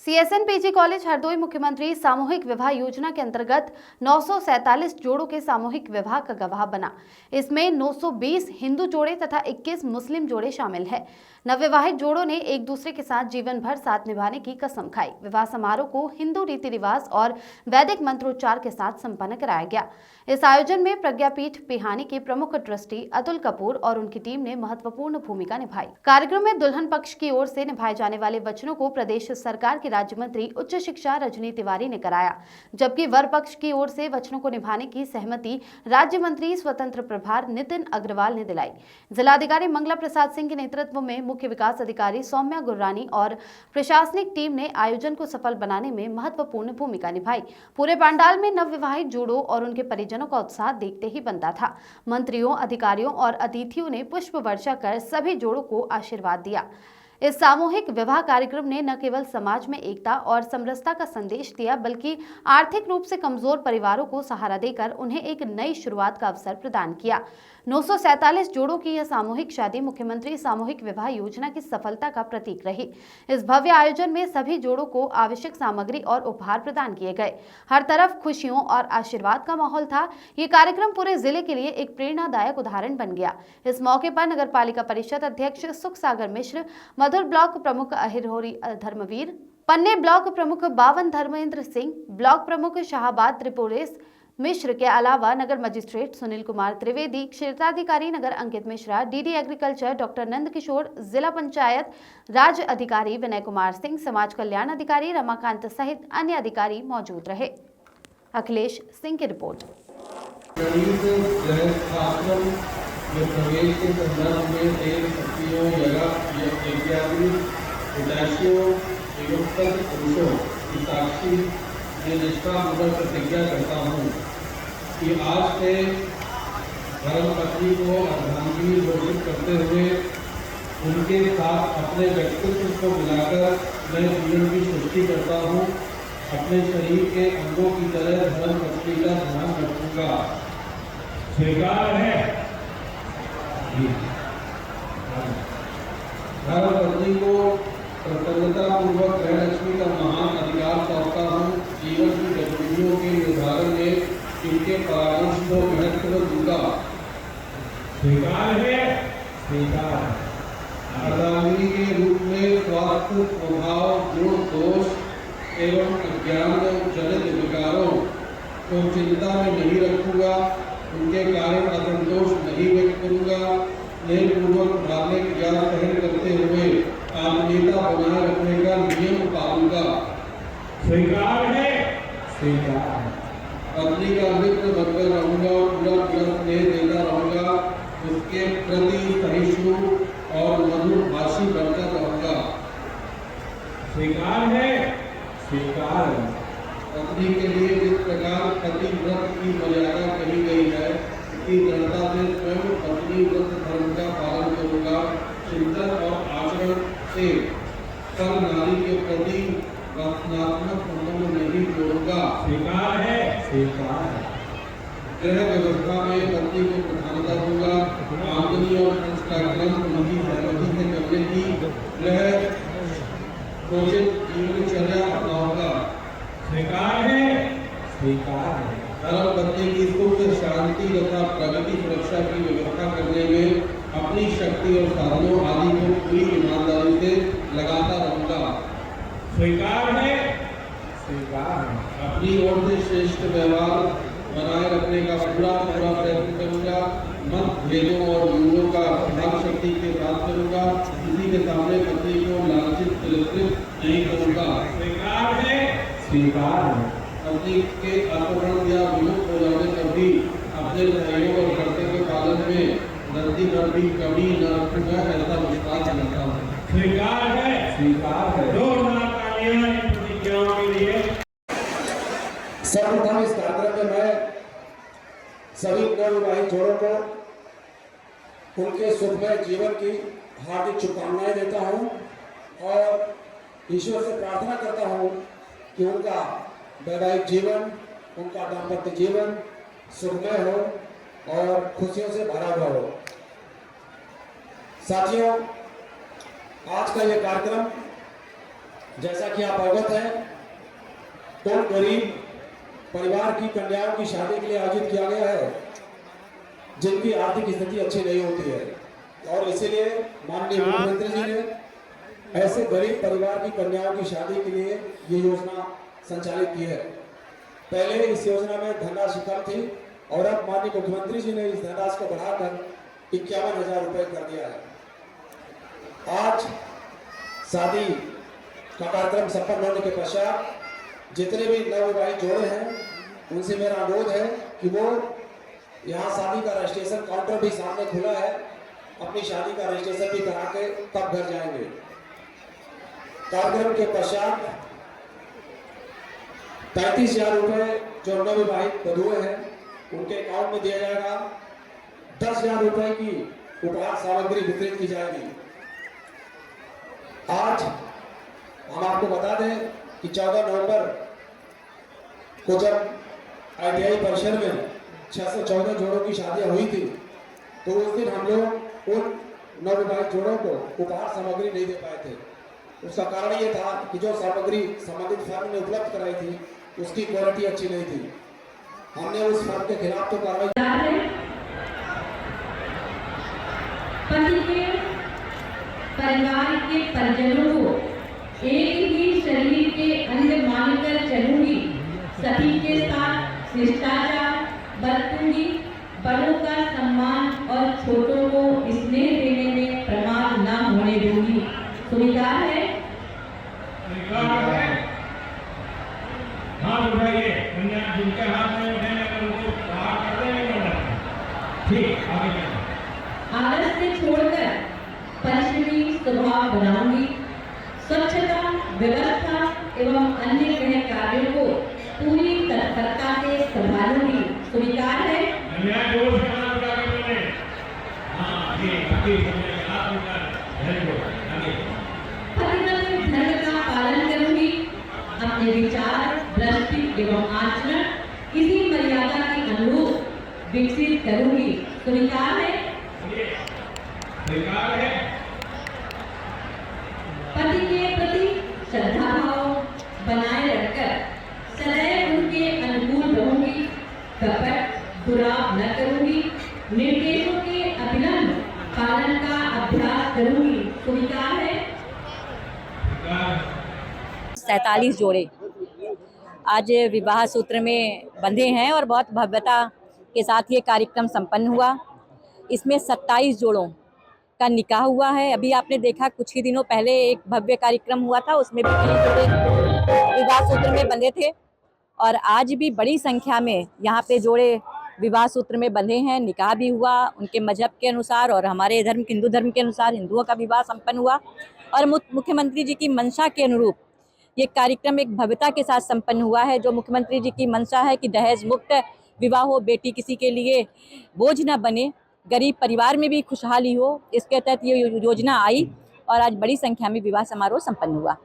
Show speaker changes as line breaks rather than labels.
CSN college Hardoi मुख्यमंत्री सामूहिक विवाह योजना के अंतर्गत 947 जोड़ों के सामूहिक विवाह का गवाह बना। इसमें 920 हिंदू जोड़े तथा 21 मुस्लिम जोड़े शामिल हैं। नवविवाहित जोड़ों ने एक दूसरे के साथ जीवन भर साथ निभाने की कसम खाई। विवाह समारोह को हिंदू रीति रिवाज और वैदिक मंत्रोच्चार के साथ संपन्न कराया गया। इस आयोजन में प्रज्ञापीठ पिहानी के प्रमुख ट्रस्टी अतुल कपूर और उनकी टीम ने महत्वपूर्ण भूमिका निभाई। कार्यक्रम में दुल्हन पक्ष की ओर से निभाए जाने वाले वचनों को प्रदेश सरकार के राज्य मंत्री उच्च शिक्षा रजनी तिवारी ने कराया, जबकि वर पक्ष की ओर से वचनों को निभाने की सहमति राज्य मंत्री स्वतंत्र प्रभार नितिन अग्रवाल ने दिलाई। जिलाधिकारी मंगला प्रसाद सिंह के नेतृत्व में मुख्य विकास अधिकारी सौम्या गुर्रानी और प्रशासनिक टीम ने आयोजन को सफल बनाने में महत्वपूर्ण भूमिका निभाई। पूरे पंडाल में नवविवाहित जोड़ों और उनके परिजनों का उत्साह देखते ही बनता था। मंत्रियों, अधिकारियों और अतिथियों ने पुष्प वर्षा कर सभी जोड़ों को आशीर्वाद दिया। इस सामूहिक विवाह कार्यक्रम ने न केवल समाज में एकता और समरसता का संदेश दिया, बल्कि आर्थिक रूप से कमजोर परिवारों को सहारा देकर उन्हें एक नई शुरुआत का अवसर प्रदान किया। 947 जोड़ों की यह सामूहिक शादी मुख्यमंत्री सामूहिक विवाह योजना की सफलता का प्रतीक रही। इस भव्य आयोजन में सभी जोड़ों को आवश्यक सामग्री और उपहार प्रदान किए गए। हर तरफ खुशियों और आशीर्वाद का माहौल था। ये कार्यक्रम पूरे जिले के लिए एक प्रेरणादायक उदाहरण बन गया। इस मौके पर नगर पालिका परिषद अध्यक्ष सुख सागर मिश्र, मधुर ब्लॉक प्रमुख अहिरहोरी धर्मवीर, पन्ने ब्लॉक प्रमुख बावन धर्मेंद्र सिंह, ब्लॉक प्रमुख शाहबाद त्रिपुरेश मिश्र के अलावा नगर मजिस्ट्रेट सुनील कुमार त्रिवेदी, क्षेत्राधिकारी नगर अंकित Mishra, DD agriculture doctor Nand Kishore, जिला पंचायत राज अधिकारी विनय कुमार सिंह, समाज कल्याण अधिकारी रमाकांत सहित अन्य अधिकारी मौजूद रहे। अखिलेश सिंह की रिपोर्ट।
मैं निष्ठापूर्वक प्रतिज्ञा करता हूँ कि आज से धर्मपत्नी को अर्धांगिनी घोषित करते हुए उनके साथ अपने व्यक्तित्व को मिलाकर मैं जीवन की सृष्टि करता हूँ। अपने शरीर के अंगों की तरह धर्मपत्नी का ध्यान रखूंगा। स्वीकार है। धर्मपत्नी को प्रसन्नता पूर्वक ग्रह लक्ष्मी का महान अधिकार सौंपता हूँ। जीवन की गतिविधियों के निर्धारण में इनके परामर्श को महत्व दूंगा। स्वीकार है। स्वीकार। अर्धांगिनी के रूप में स्वास्थ्य, प्रभाव, गुण, दोष एवं अज्ञान जनित विकारों को चिंता में नहीं रखूंगा। उनके कारण असंतोष नहीं व्यक्त करूंगा। स्नेहपूर्वक धार्मिक ज्ञान सहन करते हुए आत्मीयता बनाए रखने का नियम पालूंगा। स्वीकार है। स्वीकार। पत्नी का मित्र बनकर रहूंगा और पूरा स्नेह देता रहूंगा। उसके प्रति सहिष्णु और मधुर भाषी बनकर रहूंगा। स्वीकार है। स्वीकार। पत्नी के लिए जिस प्रकार पति व्रत की मर्यादा कही गई है, उसकी दृढ़ता से स्वयं पत्नी व्रत धर्म का पालन करूंगा। चिंतन और आचरण से सब नारी के प्रति रचनात्मक संबंध नहीं जोड़ूंगा। स्वीकार है। स्वीकार है। गृह व्यवस्था में पत्नी को प्रधानता दूंगा। आमदनी और खर्च का क्रम उनकी सहमति से करने की गृह पोषित जीवनचर्या अपनाऊंगा। स्वीकार है। स्वीकार है। धर्मपत्नी की सुख, शांति तथा प्रगति सुरक्षा की व्यवस्था करने में अपनी शक्ति और साधनों आदि को पूरी ईमानदारी से लगाता रहूंगा। स्वीकार है। स्वीकार है। अपनी ओर से श्रेष्ठ व्यवहार बनाए रखने का पूरा प्रयत्न करूंगा। मतभेदों और विरोधों का भाग शक्ति के साथ करूंगा। किसी के सामने पत्नी को लांछित तिरस्कृत नहीं करूंगा। स्वीकार है। स्वीकार है। पत्नी के अपहरण या विमुक्त हो जाने पर भी अपने सहयोग और कर्तव्य पालन में नदी पर भी कमी न रखूंगा, ऐसा विश्वास करता हूँ। स्वीकार है। स्वीकार है। प्रतिज्ञाओं के लिए
सर्वप्रथम इस कार्यक्रम में मैं सभी नवविवाहित जोड़ों को उनके सुखमय जीवन की हार्दिक शुभकामनाएं देता हूं और ईश्वर से प्रार्थना करता हूं कि उनका वैवाहिक जीवन, उनका दाम्पत्य जीवन सुखमय हो और खुशियों से भरा हुआ हो। साथियों, आज का ये कार्यक्रम जैसा कि आप अवगत हैं, उन गरीब परिवार की कन्याओं की शादी के लिए आयोजित किया गया है जिनकी आर्थिक स्थिति अच्छी नहीं होती है, और इसीलिए माननीय मुख्यमंत्री जी ने ऐसे गरीब परिवार की कन्याओं की शादी के लिए ये योजना संचालित की है। पहले इस योजना में धनराशि कम थी और अब माननीय मुख्यमंत्री जी ने इस धनराशि को बढ़ाकर 51,000 रुपये कर दिया है। आज शादी का कार्यक्रम संपन्न होने के पश्चात जितने भी नवविवाहित जोड़े हैं उनसे मेरा अनुरोध है कि वो यहाँ शादी का रजिस्ट्रेशन काउंटर भी सामने खुला है, अपनी शादी का रजिस्ट्रेशन भी करा के तब घर जाएंगे। कार्यक्रम के पश्चात 35,000 रुपये जो नवविवाहित वधुएं हैं उनके अकाउंट में दिया जाएगा। 10,000 रुपये की उपहार सामग्री वितरित की जाएगी। आज हम आपको बता दें कि 14 नवंबर को जब ITI परिसर में 614 जोड़ों की शादियां हुई थी, तो उस दिन हम लोग उन नवविवाहित जोड़ों को उपहार सामग्री नहीं दे पाए थे। उसका कारण ये था कि जो सामग्री संबंधित फर्म ने उपलब्ध कराई थी उसकी क्वालिटी अच्छी नहीं थी। हमने उस फर्म के खिलाफ तो कार्रवाई।
पति के परिवार के परिजनों को एक ही शरीर के अंग मानकर चलूंगी, सभी के साथ शिष्टाचार बरतूंगी, बड़ों का सम्मान और छोटों को स्नेह देने में प्रमाद न होने दूंगी। स्वीकार है?
हाथ उठाइए, कन्या जिनके हाथ में उठाने का उनको बाहर कर देंगे। ठीक, आगे चलिए।
आलस से छोड़कर परिश्रमी स्वभाव बनाऊंगी, स्वच्छता, व्यवस्था एवं अन्य गृह कार्यों को पूरी तत्परता से संभालूंगी। स्वीकार है?
कन्या जोर से हाथ उठा के बोले। हाँ, आगे हाथ उठा, वेरी गुड, आगे।
पतिव्रत धर्म का पालन करूंगी, अपने विचार, दृष्टि एवं आचरण इसी मर्यादा के अनुरूप विकसित करूंगी। स्वीकार है?
स्वीकार है।
पति के प्रति श्रद्धा भाव बनाए रखकर सदैव उनके अनुकूल रहूंगी, कपट बुरा न करूंगी, निर्देशों के अविलंब पालन का अभ्यास करूंगी। स्वीकार है?
47 जोड़े आज विवाह सूत्र में बंधे हैं और बहुत भव्यता के साथ ये कार्यक्रम संपन्न हुआ। इसमें 27 जोड़ों का निकाह हुआ है। अभी आपने देखा कुछ ही दिनों पहले एक भव्य कार्यक्रम हुआ था, उसमें भी 3 जोड़े विवाह सूत्र में बंधे थे और आज भी बड़ी संख्या में यहाँ पे जोड़े विवाह सूत्र में बंधे हैं। निकाह भी हुआ उनके मजहब के अनुसार और हमारे धर्म हिंदू धर्म के अनुसार हिंदुओं का विवाह संपन्न हुआ और मुख्यमंत्री जी की मंशा के अनुरूप ये कार्यक्रम एक भव्यता के साथ संपन्न हुआ है। जो मुख्यमंत्री जी की मंशा है कि दहेज मुक्त विवाह हो, बेटी किसी के लिए बोझ न बने, गरीब परिवार में भी खुशहाली हो, इसके तहत ये योजना आई और आज बड़ी संख्या में विवाह समारोह संपन्न हुआ।